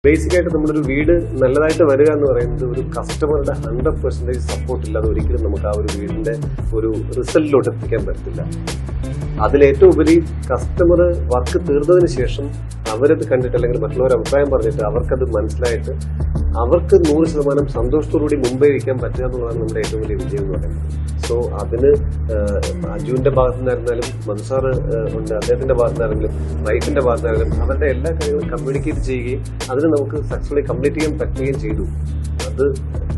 Basic ആയിട്ട് നമ്മളൊരു വീട് നല്ലതായിട്ട് വരിക എന്ന് പറയുന്നത് ഒരു കസ്റ്റമറുടെ 100% സപ്പോർട്ട് ഇല്ലാതെ ഒരിക്കലും നമുക്ക് ആ ഒരു വീടിന്റെ ഒരു റിസൾട്ടിലോട്ട് എത്തിക്കാൻ പറ്റില്ല. അതിലേറ്റവും ഉപരി കസ്റ്റമർ വർക്ക് തീർന്നതിന് ശേഷം അവരത് കണ്ടിട്ട് അല്ലെങ്കിൽ മറ്റുള്ളവർ അഭിപ്രായം പറഞ്ഞിട്ട് അവർക്കത് മനസ്സിലായിട്ട് അവർക്ക് 100% സന്തോഷത്തോടുകൂടി മുമ്പേ ഇരിക്കാൻ പറ്റുക എന്നുള്ളതാണ് നമ്മുടെ ഏറ്റവും വലിയ വിജയം എന്ന് പറയുന്നത്. സോ അതിന് അജുവിന്റെ ഭാഗത്തു നിന്നായിരുന്നാലും മൻസാർ ഉണ്ട്, അദ്ദേഹത്തിന്റെ ഭാഗത്തു നിന്നാണെങ്കിലും വൈഫിന്റെ ഭാഗത്തു നിന്നാണെങ്കിലും അവരുടെ എല്ലാ കാര്യങ്ങളും കമ്മ്യൂണിക്കേറ്റ് ചെയ്യുകയും അതിന് നമുക്ക് സക്സസ്ഫുള്ളി കംപ്ലീറ്റ് ചെയ്യാൻ പറ്റുകയും ചെയ്തു. അത്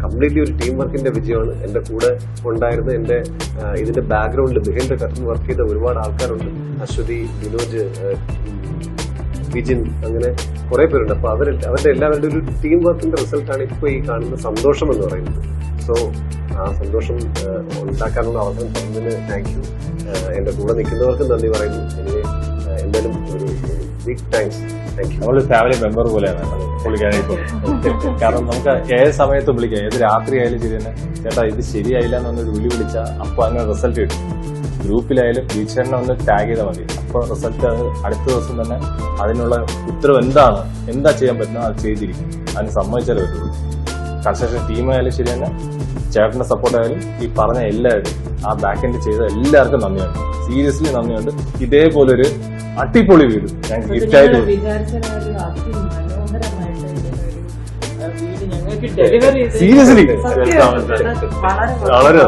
കംപ്ലീറ്റ്ലി ഒരു ടീം വർക്കിന്റെ വിജയമാണ്. എന്റെ കൂടെ ഉണ്ടായിരുന്ന എന്റെ ഇതിന്റെ ബാക്ക്ഗ്രൗണ്ടിൽ ബിഹൈൻഡ് ദ കർട്ടൻ വർക്ക് ചെയ്ത ഒരുപാട് ആൾക്കാരുണ്ട്. അശ്വതി, വിനോജ്, വിജിൻ, അങ്ങനെ കുറെ പേരുണ്ട്. അപ്പൊ അവരുടെ എല്ലാവരുടെ ഒരു ടീം വർക്കിന്റെ റിസൾട്ടാണ് ഇപ്പൊ ഈ കാണുന്ന സന്തോഷം എന്ന് പറയുന്നത്. സോ ആ സന്തോഷം ഉണ്ടാക്കാനുള്ള അവസരം തന്നതിന് താങ്ക് യു. എന്റെ കൂടെ നിൽക്കുന്നവർക്ക് നന്ദി പറയുന്നു. എനിക്ക് എന്തായാലും ഒരു ബിഗ് താങ്ക്സ്. Thank you. നമ്മളൊരു ഫാമിലി മെമ്പർ പോലെയാണ് പുള്ളിക്കാനായിട്ട്. കാരണം നമുക്ക് ഏത് സമയത്തും വിളിക്കാം, ഏത് രാത്രി ആയാലും ശരി തന്നെ, ചേട്ടാ ഇത് ശരിയായില്ല എന്നൊരു വിളി വിളിച്ചാൽ അപ്പോൾ അങ്ങനെ റിസൾട്ട് കിട്ടും. ഗ്രൂപ്പിലായാലും ടീച്ചറിനെ ഒന്ന് ടാഗ് ചെയ്താൽ മതി, അപ്പോൾ റിസൾട്ട് അടുത്ത ദിവസം തന്നെ അതിനുള്ള ഉത്തരവ് എന്താ ചെയ്യാൻ പറ്റുന്നത് അത് ചെയ്തിരിക്കും. അതിന് സമ്മതിച്ചാലേ പറ്റുള്ളൂ. കൺസ്ട്രക്ഷൻ ടീമായാലും ശരി തന്നെ, ചേട്ടന്റെ സപ്പോർട്ടായാലും ഈ പറഞ്ഞ എല്ലാവരും ആ ബാക്ക് എൻഡ് ചെയ്ത എല്ലാവർക്കും നന്ദിയുണ്ട്. സീരിയസ്ലി നന്ദിയുണ്ട്. ഇതേപോലെ ഒരു അടിപൊളി വീട് ഞാൻ ഗിഫ്റ്റ് ആയിട്ട് സീരിയസ്ലി വളരെ